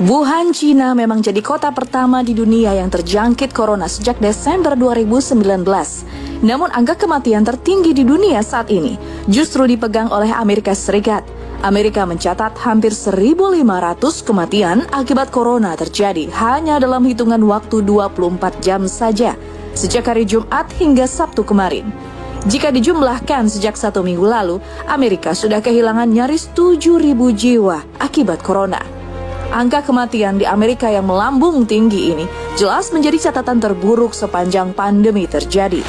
Wuhan, China memang jadi kota pertama di dunia yang terjangkit corona sejak Desember 2019. Namun angka kematian tertinggi di dunia saat ini justru dipegang oleh Amerika Serikat. Amerika mencatat hampir 1.500 kematian akibat corona terjadi hanya dalam hitungan waktu 24 jam saja, sejak hari Jumat hingga Sabtu kemarin. Jika dijumlahkan sejak 1 minggu lalu, Amerika sudah kehilangan nyaris 7.000 jiwa akibat corona. Angka kematian di Amerika yang melambung tinggi ini jelas menjadi catatan terburuk sepanjang pandemi terjadi.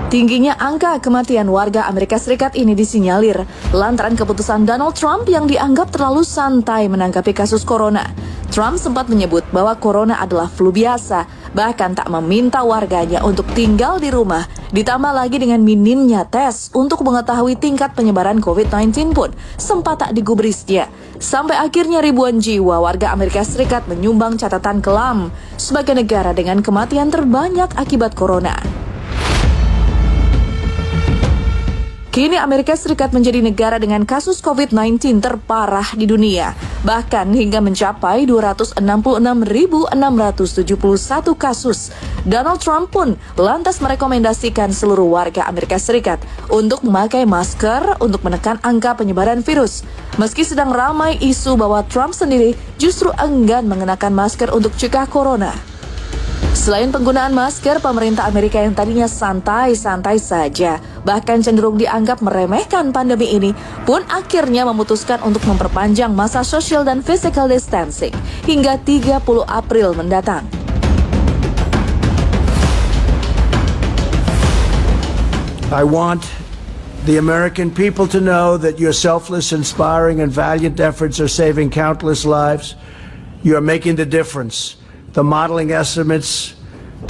Tingginya angka kematian warga Amerika Serikat ini disinyalir lantaran keputusan Donald Trump yang dianggap terlalu santai menanggapi kasus corona. Trump sempat menyebut bahwa corona adalah flu biasa, bahkan tak meminta warganya untuk tinggal di rumah. Ditambah lagi dengan minimnya tes untuk mengetahui tingkat penyebaran COVID-19 pun sempat tak digubrisnya. Sampai akhirnya ribuan jiwa warga Amerika Serikat menyumbang catatan kelam sebagai negara dengan kematian terbanyak akibat corona. Kini Amerika Serikat menjadi negara dengan kasus COVID-19 terparah di dunia, bahkan hingga mencapai 266.671 kasus. Donald Trump pun lantas merekomendasikan seluruh warga Amerika Serikat untuk memakai masker untuk menekan angka penyebaran virus. Meski sedang ramai isu bahwa Trump sendiri justru enggan mengenakan masker untuk cegah corona. Selain penggunaan masker, pemerintah Amerika yang tadinya santai-santai saja, bahkan cenderung dianggap meremehkan pandemi ini, pun akhirnya memutuskan untuk memperpanjang masa social dan physical distancing hingga 30 April mendatang. I want the American people to know that your selfless, inspiring, and valiant efforts are saving countless lives. You are making the difference. The modeling estimates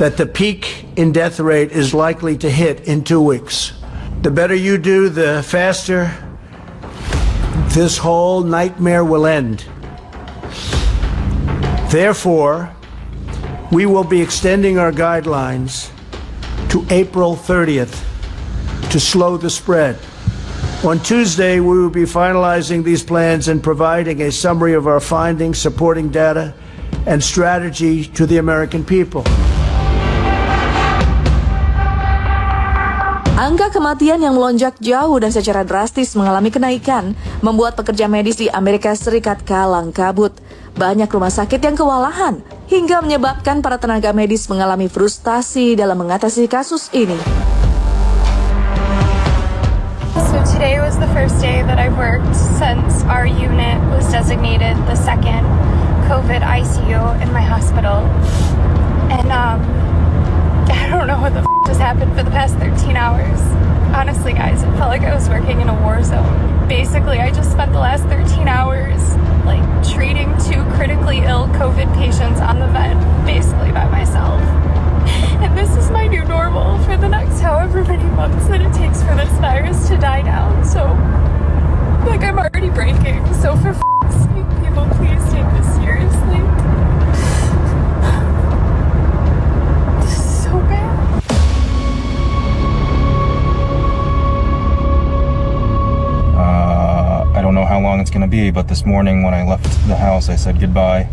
that the peak in death rate is likely to hit in 2 weeks. The better you do, the faster this whole nightmare will end. Therefore, we will be extending our guidelines to April 30th to slow the spread. On Tuesday, we will be finalizing these plans and providing a summary of our findings, supporting data, and strategy to the American people. Angka kematian yang melonjak jauh dan secara drastis mengalami kenaikan membuat pekerja medis di Amerika Serikat kalang kabut. Banyak rumah sakit yang kewalahan hingga menyebabkan para tenaga medis mengalami frustasi dalam mengatasi kasus ini. So today was the first day that I've worked since our unit was designated the second COVID ICU in my hospital, and I don't know what the just happened for the past 13 hours. Honestly, guys, it felt like I was working in a war zone. Basically, I just spent the last 13 hours treating 2 critically ill COVID patients on the vent, basically by myself. And this is my new normal for the next however many months that it takes for this virus to die down. So, I'm already breaking. So for sake, people, please take this seriously. This is so bad. I don't know how long it's going to be, but this morning when I left the house, I said goodbye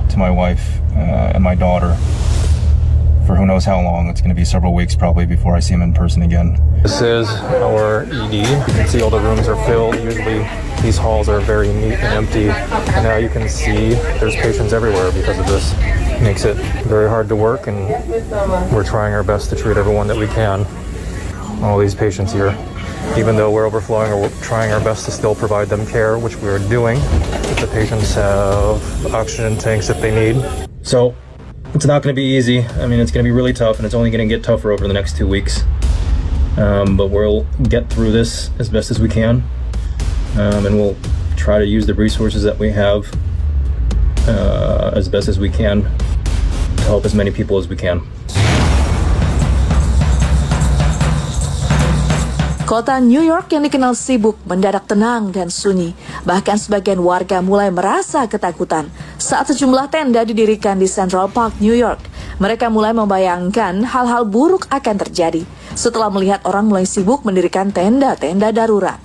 to my wife and my daughter. For who knows how long. It's going to be several weeks probably before I see him in person again. This is our ED. You can see all the rooms are filled. Usually these halls are very neat and empty. And now you can see there's patients everywhere because of this. It makes it very hard to work, and we're trying our best to treat everyone that we can. All these patients here. Even though we're overflowing, we're trying our best to still provide them care, which we're doing. The patients have oxygen tanks if they need. So it's not going to be easy. I mean, it's going to be really tough, and it's only going to get tougher over the next 2 weeks. But we'll get through this as best as we can, and we'll try to use the resources that we have as best as we can to help as many people as we can. Kota New York yang dikenal sibuk mendadak tenang dan sunyi. Bahkan sebagian warga mulai merasa ketakutan saat sejumlah tenda didirikan di Central Park, New York. Mereka mulai membayangkan hal-hal buruk akan terjadi. setelah melihat orang mulai sibuk mendirikan tenda-tenda darurat.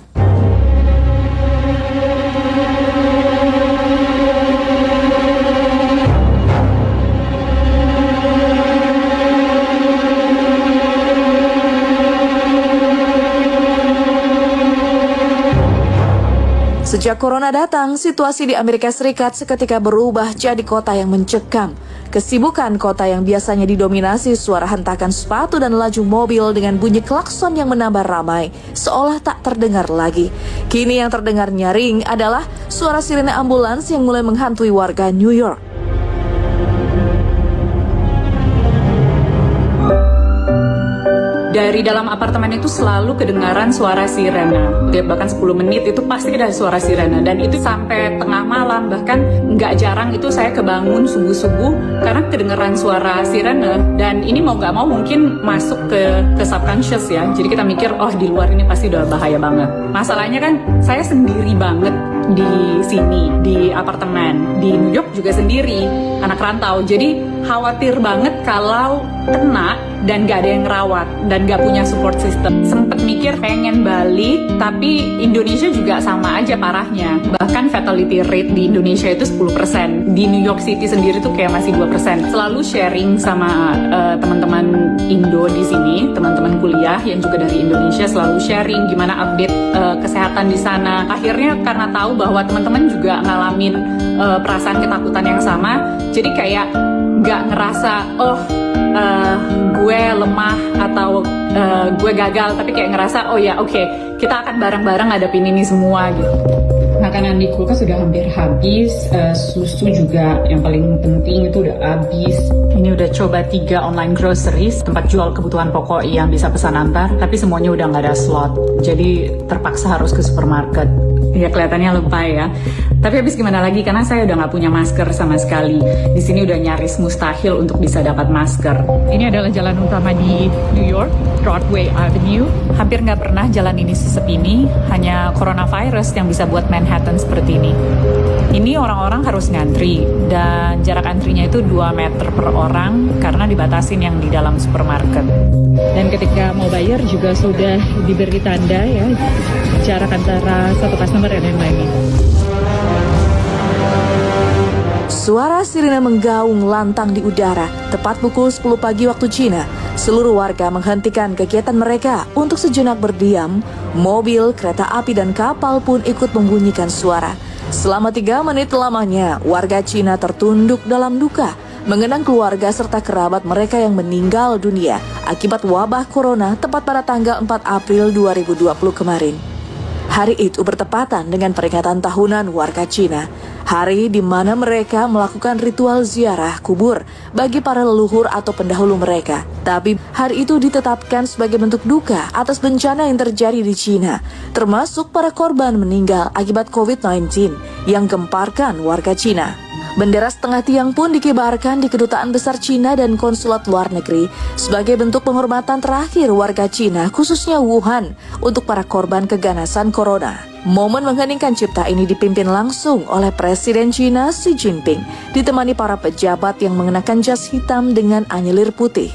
Sejak corona datang, situasi di Amerika Serikat seketika berubah jadi kota yang mencekam. Kesibukan kota yang biasanya didominasi suara hentakan sepatu dan laju mobil dengan bunyi klakson yang menambah ramai, seolah tak terdengar lagi. Kini yang terdengar nyaring adalah suara sirene ambulans yang mulai menghantui warga New York. Dari dalam apartemen itu selalu kedengaran suara sirena. Bahkan 10 menit itu pasti ada suara sirena. Dan itu sampai tengah malam. Bahkan nggak jarang itu saya kebangun subuh-subuh karena kedengaran suara sirena. Dan ini mau nggak mau mungkin masuk ke subconscious ya. Jadi kita mikir, oh di luar ini pasti udah bahaya banget. Masalahnya kan saya sendiri banget di sini, di apartemen. Di New York juga sendiri, anak rantau. Jadi khawatir banget kalau kena dan gak ada yang ngerawat dan gak punya support system. Sempet mikir pengen balik, tapi Indonesia juga sama aja parahnya. Bahkan fatality rate di Indonesia itu 10%. Di New York City sendiri tuh kayak masih 2%. Selalu sharing sama teman-teman Indo di sini, teman-teman kuliah yang juga dari Indonesia, selalu sharing gimana update kesehatan di sana. Akhirnya karena tahu bahwa teman-teman juga ngalamin perasaan ketakutan yang sama, jadi kayak gak ngerasa gue lemah atau gue gagal, tapi kayak ngerasa oh ya oke, kita akan bareng-bareng ngadepin ini semua gitu. Makanan di kulkas sudah hampir habis, susu juga yang paling penting itu udah habis. Ini udah coba 3 online groceries, tempat jual kebutuhan pokok yang bisa pesan antar, tapi semuanya udah nggak ada slot, jadi terpaksa harus ke supermarket. Ya kelihatannya lebay ya. Tapi habis gimana lagi, karena saya udah nggak punya masker sama sekali. Di sini udah nyaris mustahil untuk bisa dapat masker. Ini adalah jalan utama di New York, Broadway Avenue. Hampir nggak pernah jalan ini sesepi ini, hanya coronavirus yang bisa buat Manhattan seperti ini. Ini orang-orang harus ngantri, dan jarak antrinya itu 2 meter per orang karena dibatasin yang di dalam supermarket. Dan ketika mau bayar juga sudah diberi tanda ya, jarak antara satu customer dan yang lainnya. Suara sirine menggaung lantang di udara tepat pukul 10 pagi waktu Cina. Seluruh warga menghentikan kegiatan mereka untuk sejenak berdiam. Mobil, kereta api, dan kapal pun ikut membunyikan suara. Selama 3 menit lamanya, warga Cina tertunduk dalam duka, mengenang keluarga serta kerabat mereka yang meninggal dunia akibat wabah corona tepat pada tanggal 4 April 2020 kemarin. Hari itu bertepatan dengan peringatan tahunan warga Cina, hari di mana mereka melakukan ritual ziarah kubur bagi para leluhur atau pendahulu mereka. Tapi hari itu ditetapkan sebagai bentuk duka atas bencana yang terjadi di Cina, termasuk para korban meninggal akibat COVID-19 yang gemparkan warga Cina. Bendera setengah tiang pun dikibarkan di Kedutaan Besar Cina dan Konsulat Luar Negeri sebagai bentuk penghormatan terakhir warga Cina, khususnya Wuhan, untuk para korban keganasan corona. Momen mengheningkan cipta ini dipimpin langsung oleh Presiden Cina Xi Jinping, ditemani para pejabat yang mengenakan jas hitam dengan anyelir putih.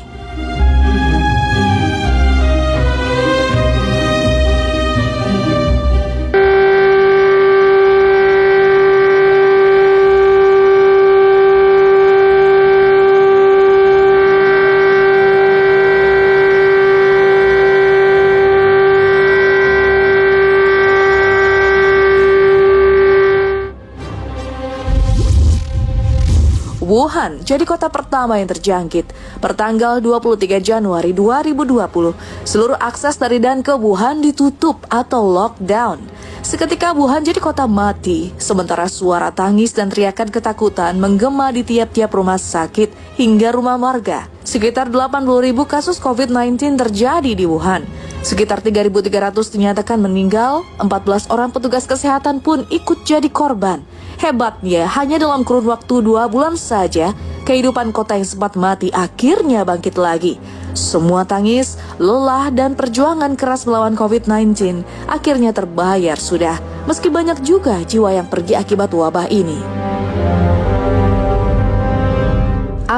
Wuhan jadi kota pertama yang terjangkit. Pertanggal 23 Januari 2020, seluruh akses dari dan ke Wuhan ditutup atau lockdown. Seketika Wuhan jadi kota mati, sementara suara tangis dan teriakan ketakutan menggema di tiap-tiap rumah sakit hingga rumah warga. Sekitar 80.000 kasus COVID-19 terjadi di Wuhan. Sekitar 3.300 dinyatakan meninggal, 14 orang petugas kesehatan pun ikut jadi korban. Hebatnya, hanya dalam kurun waktu 2 bulan saja, kehidupan kota yang sempat mati akhirnya bangkit lagi. Semua tangis, lelah, dan perjuangan keras melawan COVID-19 akhirnya terbayar sudah, meski banyak juga jiwa yang pergi akibat wabah ini.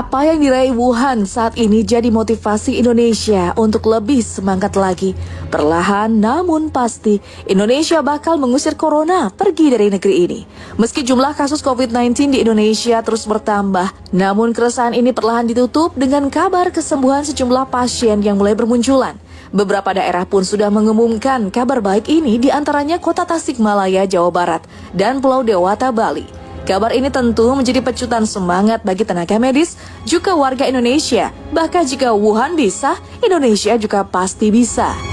Apa yang diraih Wuhan saat ini jadi motivasi Indonesia untuk lebih semangat lagi. Perlahan namun pasti, Indonesia bakal mengusir corona pergi dari negeri ini. Meski jumlah kasus COVID-19 di Indonesia terus bertambah, namun keresahan ini perlahan ditutup dengan kabar kesembuhan sejumlah pasien yang mulai bermunculan. Beberapa daerah pun sudah mengumumkan kabar baik ini, di antaranya Kota Tasikmalaya, Jawa Barat, dan Pulau Dewata, Bali. Kabar ini tentu menjadi pecutan semangat bagi tenaga medis, juga warga Indonesia. Bahkan jika Wuhan bisa, Indonesia juga pasti bisa.